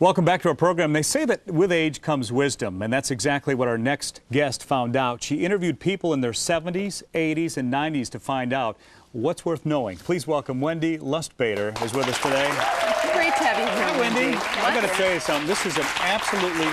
Welcome back to our program. They say that with age comes wisdom, and that's exactly what our next guest found out. She interviewed people in their 70s, 80s, and 90s to find out what's worth knowing. Please welcome Wendy Lustbader is with us today. It's great to have you here. Hi, Wendy. I got to tell you something. This is an absolutely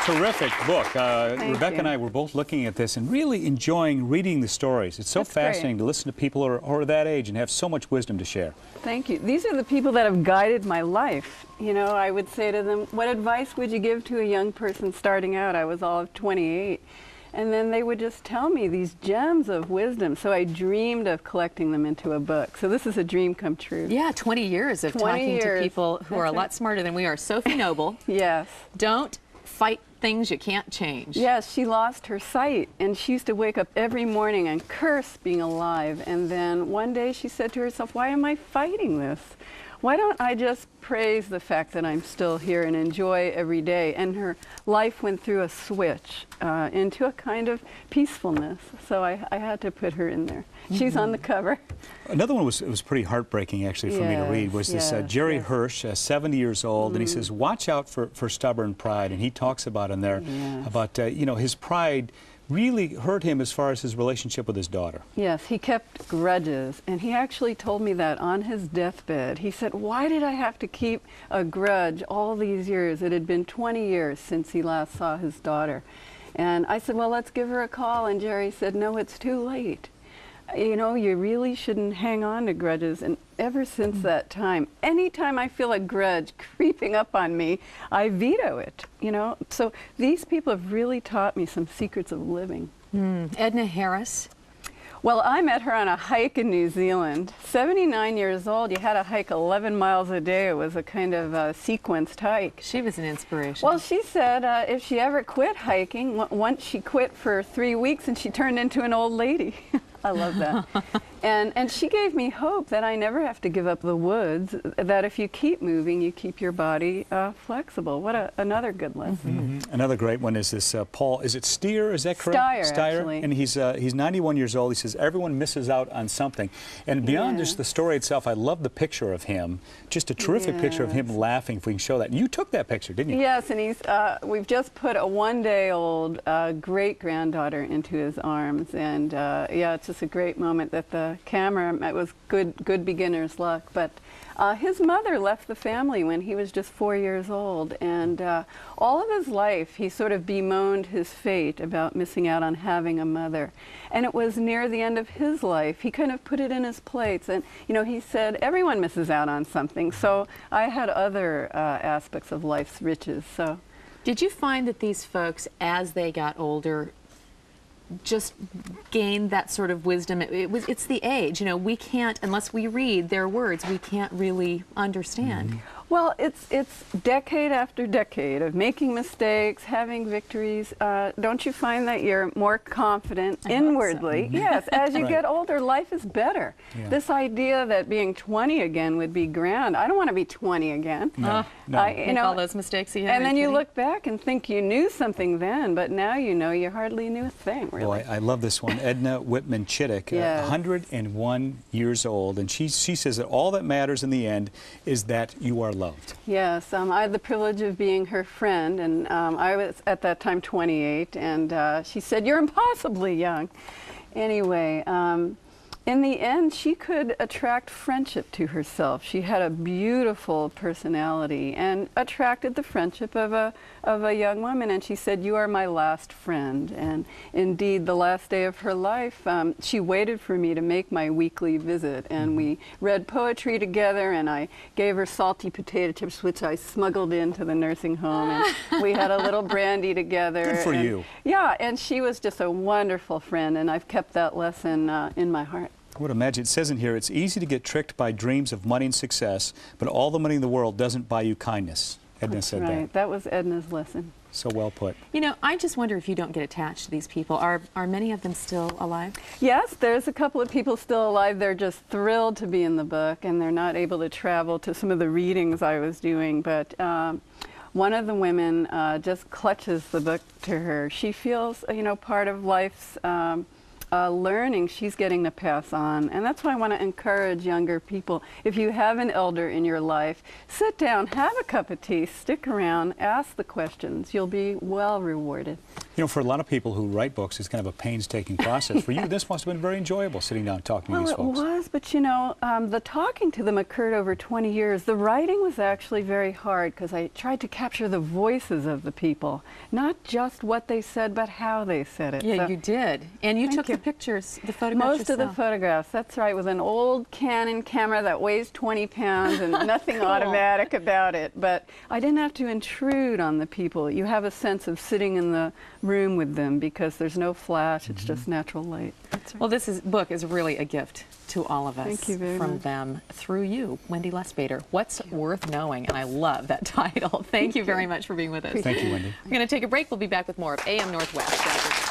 terrific book. Rebecca and I were both looking at this and really enjoying reading the stories. It's so fascinating to listen to people who are that age and have so much wisdom to share. Thank you. These are the people that have guided my life. You know, I would say to them, what advice would you give to a young person starting out? I was all of 28. And then they would just tell me these gems of wisdom. So I dreamed of collecting them into a book. So this is a dream come true. Yeah, 20 years of talking to people who are a lot smarter than we are. Sophie Noble. Yes. Don't fight things you can't change. Yes, she lost her sight, and she used to wake up every morning and curse being alive. And then one day she said to herself, why am I fighting this? Why don't I just praise the fact that I'm still here and enjoy every day? And her life went through a switch into a kind of peacefulness. So I had to put her in there. She's on the cover. Another one was pretty heartbreaking, actually, for me to read, was this Jerry Hirsch, 70 years old, and he says, watch out for stubborn pride. And he talks about in there about, you know, his pride really hurt him as far as his relationship with his daughter. Yes, he kept grudges, and he actually told me that on his deathbed. He said, why did I have to keep a grudge all these years? It had been 20 years since he last saw his daughter. And I said, well, let's give her a call, and Jerry said, no, it's too late. You know, you really shouldn't hang on to grudges. And ever since that time, anytime I feel a grudge creeping up on me, I veto it, you know. So these people have really taught me some secrets of living. Edna Harris. Well, I met her on a hike in New Zealand. 79 years old, you had to hike 11 miles a day. It was a kind of sequenced hike. She was an inspiration. Well, she said if she ever quit hiking, once she quit for 3 weeks and she turned into an old lady. I love that. And she gave me hope that I never have to give up the woods, that if you keep moving, you keep your body flexible. What another good lesson. Another great one is this Paul, is it Steer, is that correct? Steyer, actually. And he's 91 years old. He says everyone misses out on something. And beyond just the story itself, I love the picture of him, just a terrific picture of him laughing, if we can show that. And you took that picture, didn't you? Yes, and he's, we've just put a one-day-old great-granddaughter into his arms. And yeah, it's just a great moment that the camera, it was good beginner's luck, but his mother left the family when he was just 4 years old, and all of his life he sort of bemoaned his fate about missing out on having a mother. And it was near the end of his life, he kind of put it in his plates, and you know, he said everyone misses out on something, so I had other aspects of life's riches. So did you find that these folks, as they got older, just gained that sort of wisdom? It's the age, you know, we can't, unless we read their words, we can't really understand. Well, it's decade after decade of making mistakes, having victories. Don't you find that you're more confident inwardly? Yes, as you get older, life is better. This idea that being 20 again would be grand. I don't want to be 20 again. No. You know, all those mistakes you had. And then you look back and think you knew something then, but now you know you hardly knew a thing, really. Boy, I love this one. Edna Whitman Chittick, 101 years old, and she says that all that matters in the end is that you are loved. Yes, I had the privilege of being her friend, and I was at that time 28, and she said, "You're impossibly young." Anyway, in the end, she could attract friendship to herself. She had a beautiful personality and attracted the friendship of a young woman. And she said, "You are my last friend." And indeed, the last day of her life, she waited for me to make my weekly visit. And we read poetry together, and I gave her salty potato chips, which I smuggled into the nursing home. And we had a little brandy together. Good for you. Yeah, and she was just a wonderful friend, and I've kept that lesson in my heart. I would imagine, it says in here, it's easy to get tricked by dreams of money and success, but all the money in the world doesn't buy you kindness. Edna said that. That was Edna's lesson. So well put. You know, I just wonder if you don't get attached to these people. Are many of them still alive? Yes, there's a couple of people still alive. They're just thrilled to be in the book, and they're not able to travel to some of the readings I was doing, but one of the women just clutches the book to her. She feels, you know, part of life's learning she's getting to pass on. And that's why I want to encourage younger people. If you have an elder in your life, sit down, have a cup of tea, stick around, ask the questions. You'll be well rewarded. You know, for a lot of people who write books, it's kind of a painstaking process. For you, this must have been very enjoyable, sitting down and talking to these folks. Well, it was, but you know, the talking to them occurred over 20 years. The writing was actually very hard because I tried to capture the voices of the people, not just what they said, but how they said it. Yeah, So, you did. And you took the pictures, the photographs most yourself. of the photographs, that's right, with an old Canon camera that weighs 20 pounds and nothing Cool. automatic about it. But I didn't have to intrude on the people. You have a sense of sitting in the room with them because there's no flash, it's just natural light. That's right. Well, this book is really a gift to all of us. Thank you very from much. them through you, Wendy Lustbader. What's Worth Knowing? And I love that title. Thank you very much for being with us. Thank you, Wendy. We're going to take a break. We'll be back with more of AM Northwest.